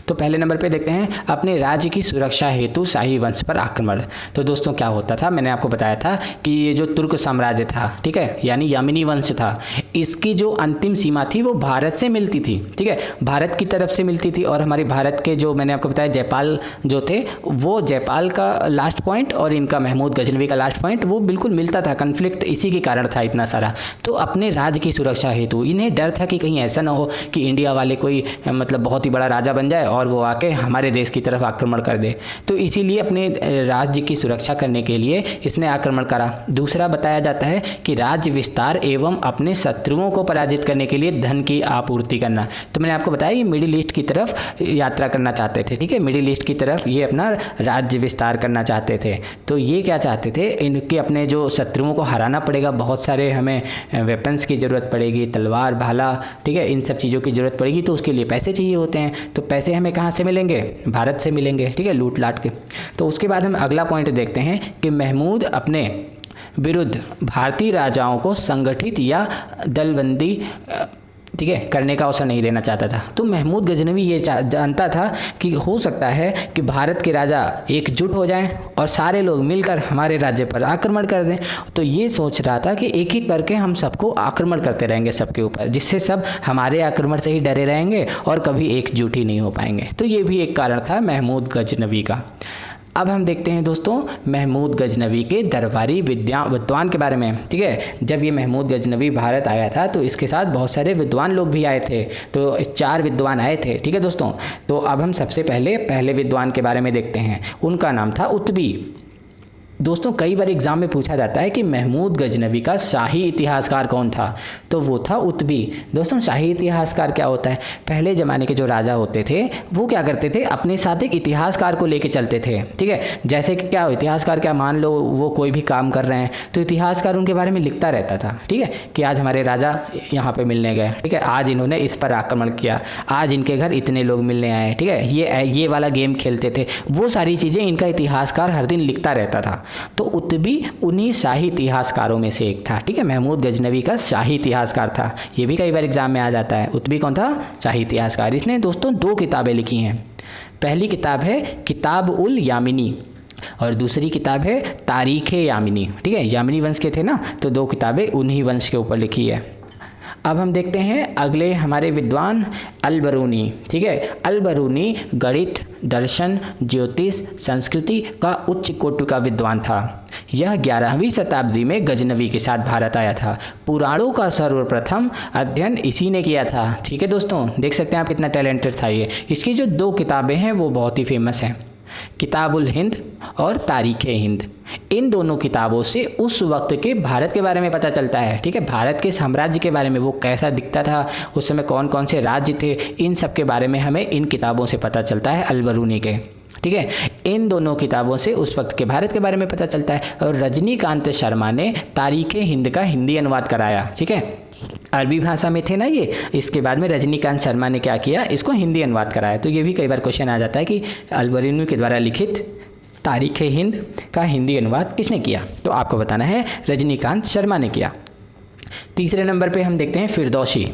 तो पहले नंबर पे देखते हैं अपने राज्य की सुरक्षा हेतु शाही वंश पर आक्रमण। तो दोस्तों क्या होता था, मैंने आपको बताया था कि ये जो तुर्क साम्राज्य था, ठीक है, यानी यामिनी वंश था, इसकी जो अंतिम सीमा थी वो भारत से मिलती थी। ठीक है, भारत की तरफ से मिलती थी। और हमारे भारत के जो मैंने आपको बताया जयपाल जो थे, वो जयपाल का लास्ट पॉइंट और इनका महमूद गजनवी का लास्ट पॉइंट वो बिल्कुल मिलता था। कन्फ्लिक्ट इसी के कारण था इतना सारा। तो अपने राज्य की सुरक्षा हेतु इन्हें डर था कि कहीं ऐसा ना हो कि इंडिया वाले कोई मतलब बहुत ही बड़ा राजा बन जाए और वो आके हमारे देश की तरफ आक्रमण कर दे। तो इसीलिए अपने राज्य की सुरक्षा करने के लिए इसने आक्रमण करा। दूसरा बताया जाता है कि राज्य विस्तार एवं अपने शत्रुओं को पराजित करने के लिए धन की आपूर्ति करना। तो मैंने आपको बताया ये मिडिल ईस्ट की तरफ यात्रा करना चाहते थे। ठीक है, मिडिल ईस्ट की तरफ ये अपना राज्य विस्तार करना चाहते थे। तो ये क्या चाहते थे, इनके अपने जो शत्रुओं को हराना पड़ेगा, बहुत सारे हमें वेपन्स की ज़रूरत पड़ेगी, तलवार भाला, ठीक है, इन सब चीज़ों की ज़रूरत पड़ेगी। तो उसके लिए पैसे चाहिए होते हैं। तो पैसे हमें कहाँ से मिलेंगे, भारत से मिलेंगे। ठीक है, लूट लाट के। तो उसके बाद हम अगला पॉइंट देखते हैं कि महमूद अपने विरुद्ध भारतीय राजाओं को संगठित या दलबंदी ठीक है करने का अवसर नहीं देना चाहता था। तो महमूद गजनवी ये जानता था कि हो सकता है कि भारत के राजा एकजुट हो जाएं और सारे लोग मिलकर हमारे राज्य पर आक्रमण कर दें। तो ये सोच रहा था कि एक एक करके हम सबको आक्रमण करते रहेंगे सबके ऊपर, जिससे सब हमारे आक्रमण से ही डरे रहेंगे और कभी एकजुट ही नहीं हो पाएंगे। तो ये भी एक कारण था महमूद गजनवी का। अब हम देखते हैं दोस्तों महमूद गजनवी के दरबारी विद्वान के बारे में। ठीक है, जब ये महमूद गजनवी भारत आया था तो इसके साथ बहुत सारे विद्वान लोग भी आए थे। तो 4 विद्वान आए थे। ठीक है दोस्तों, तो अब हम सबसे पहले विद्वान के बारे में देखते हैं। उनका नाम था उत्बी। दोस्तों कई बार एग्जाम में पूछा जाता है कि महमूद गजनवी का शाही इतिहासकार कौन था, तो वो था उत्बी। दोस्तों शाही इतिहासकार क्या होता है, पहले ज़माने के जो राजा होते थे वो क्या करते थे, अपने साथ एक इतिहासकार को लेके चलते थे। ठीक है, जैसे कि क्या इतिहासकार, क्या मान लो वो कोई भी काम कर रहे हैं तो इतिहासकार उनके बारे में लिखता रहता था। ठीक है, कि आज हमारे राजा यहाँ पर मिलने गए, ठीक है, आज इन्होंने इस पर आक्रमण किया, आज इनके घर इतने लोग मिलने आए, ठीक है, ये वाला गेम खेलते थे, वो सारी चीज़ें इनका इतिहासकार हर दिन लिखता रहता था। तो उत्बी उन्हीं शाही इतिहासकारों में से एक था। ठीक है, महमूद गजनवी का शाही इतिहासकार था। ये भी कई बार एग्जाम में आ जाता है। उत्बी कौन था, शाही इतिहासकार। इसने दोस्तों 2 किताबें लिखी हैं। पहली किताब है किताब उल यामिनी और दूसरी किताब है तारीख़ यामिनी। ठीक है, यामिनी वंश के थे ना, तो 2 किताबें उन्हीं वंश के ऊपर लिखी है। अब हम देखते हैं अगले हमारे विद्वान अल-बरूनी। ठीक है, अल-बरूनी गणित, दर्शन, ज्योतिष, संस्कृति का उच्च कोटि का विद्वान था। यह 11वीं शताब्दी में गजनवी के साथ भारत आया था। पुराणों का सर्वप्रथम अध्ययन इसी ने किया था। ठीक है दोस्तों, देख सकते हैं आप कितना टैलेंटेड था ये। इसकी जो 2 किताबें हैं वो बहुत ही फेमस हैं, किताबुल हिंद और तारीख़ हिंद। इन दोनों किताबों से उस वक्त के भारत के बारे में पता चलता है। ठीक है, भारत के साम्राज्य के बारे में, वो कैसा दिखता था, उस समय कौन कौन से राज्य थे, इन सब के बारे में हमें इन किताबों से पता चलता है, अल-बरूनी के। ठीक है, इन दोनों किताबों से उस वक्त के भारत के बारे में पता चलता है। और रजनीकांत शर्मा ने तारीख़ हिंद का हिंदी अनुवाद कराया। ठीक है, अरबी भाषा में थे ना ये, इसके बाद में रजनीकांत शर्मा ने क्या किया, इसको हिंदी अनुवाद कराया। तो ये भी कई बार क्वेश्चन आ जाता है कि अल-बरूनी के द्वारा लिखित तारीख़ हिंद का हिंदी अनुवाद किसने किया, तो आपको बताना है रजनीकांत शर्मा ने किया। तीसरे नंबर पे हम देखते हैं फिरदौसी।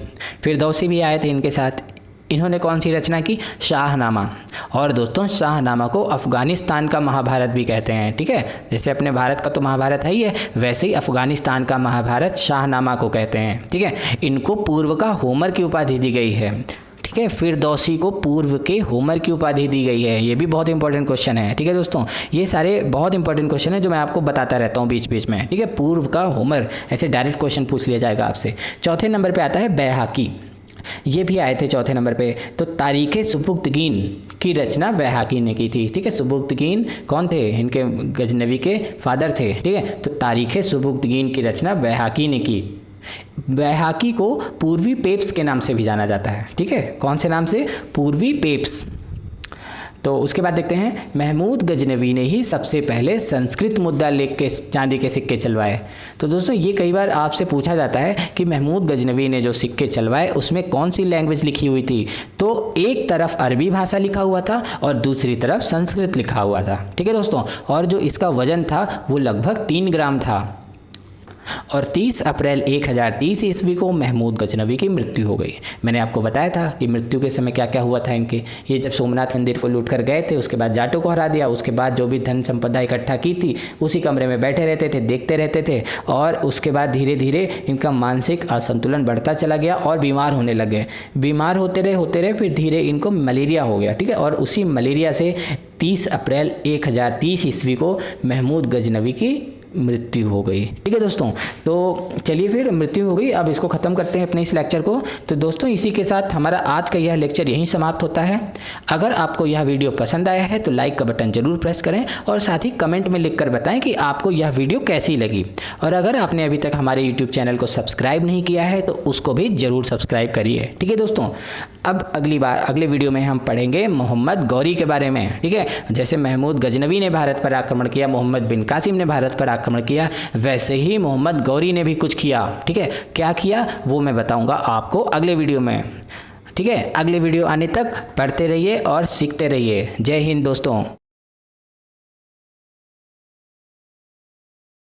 फिरदौसी भी आए थे इनके साथ। इन्होंने कौन सी रचना की? शाहनामा। और दोस्तों शाहनामा को अफ़गानिस्तान का महाभारत भी कहते हैं, ठीक है। जैसे अपने भारत का तो महाभारत है ही है, वैसे ही अफ़गानिस्तान का महाभारत शाहनामा को कहते हैं, ठीक है। इनको पूर्व का होमर की उपाधि दी गई है, ठीक है। फिरदौसी को पूर्व के होमर की उपाधि दी गई है। ये भी बहुत इंपॉर्टेंट क्वेश्चन है, ठीक है दोस्तों। ये सारे बहुत इंपॉर्टेंट क्वेश्चन है जो मैं आपको बताता रहता हूँ बीच बीच में, ठीक है। पूर्व का होमर, ऐसे डायरेक्ट क्वेश्चन पूछ लिया जाएगा आपसे। चौथे नंबर पे आता है बैहाकी। ये भी आए थे चौथे नंबर पे। तो तारीख़ सुबुक्तगीन की रचना बैहाकी ने की थी, ठीक है। सुबुक्तगीन कौन थे? इनके गजनवी के फादर थे, ठीक है। तो तारीख़ सुबुक्तगीन की रचना बैहाकी ने की। बैहाकी को पूर्वी पेप्स के नाम से भी जाना जाता है, ठीक है। कौन से नाम से? पूर्वी पेप्स। तो उसके बाद देखते हैं, महमूद गजनवी ने ही सबसे पहले संस्कृत मुद्रा लेख के चांदी के सिक्के चलवाए। तो दोस्तों ये कई बार आपसे पूछा जाता है कि महमूद गजनवी ने जो सिक्के चलवाए उसमें कौन सी लैंग्वेज लिखी हुई थी? तो एक तरफ अरबी भाषा लिखा हुआ था और दूसरी तरफ संस्कृत लिखा हुआ था, ठीक है दोस्तों। और जो इसका वजन था वो लगभग 3 ग्राम था। और 30 अप्रैल 1030 ईस्वी को महमूद गजनवी की मृत्यु हो गई। मैंने आपको बताया था कि मृत्यु के समय क्या क्या हुआ था इनके। ये जब सोमनाथ मंदिर को लूट कर गए थे, उसके बाद जाटों को हरा दिया, उसके बाद जो भी धन संपदा इकट्ठा की थी उसी कमरे में बैठे रहते थे, देखते रहते थे। और उसके बाद धीरे धीरे इनका मानसिक असंतुलन बढ़ता चला गया और बीमार होने लगे। बीमार होते रहे फिर धीरे इनको मलेरिया हो गया, ठीक है। और उसी मलेरिया से 30 अप्रैल 1030 ईस्वी को महमूद गजनवी की मृत्यु हो गई, ठीक है दोस्तों। तो चलिए फिर मृत्यु हो गई, अब इसको ख़त्म करते हैं अपने इस लेक्चर को। तो दोस्तों इसी के साथ हमारा आज का यह लेक्चर यहीं समाप्त होता है। अगर आपको यह वीडियो पसंद आया है तो लाइक का बटन जरूर प्रेस करें और साथ ही कमेंट में लिखकर बताएं कि आपको यह वीडियो कैसी लगी। और अगर आपने अभी तक हमारे यूट्यूब चैनल को सब्सक्राइब नहीं किया है तो उसको भी ज़रूर सब्सक्राइब करिए, ठीक है दोस्तों। अब अगले वीडियो में हम पढ़ेंगे मोहम्मद गौरी के बारे में, ठीक है। जैसे महमूद गजनवी ने भारत पर आक्रमण किया, मोहम्मद बिन कासिम ने भारत पर आक्रमण किया, वैसे ही मोहम्मद गौरी ने भी कुछ किया, ठीक है। क्या किया वो मैं बताऊंगा आपको अगले वीडियो में, ठीक है। अगले वीडियो आने तक पढ़ते रहिए और सीखते रहिए। जय हिंद दोस्तों।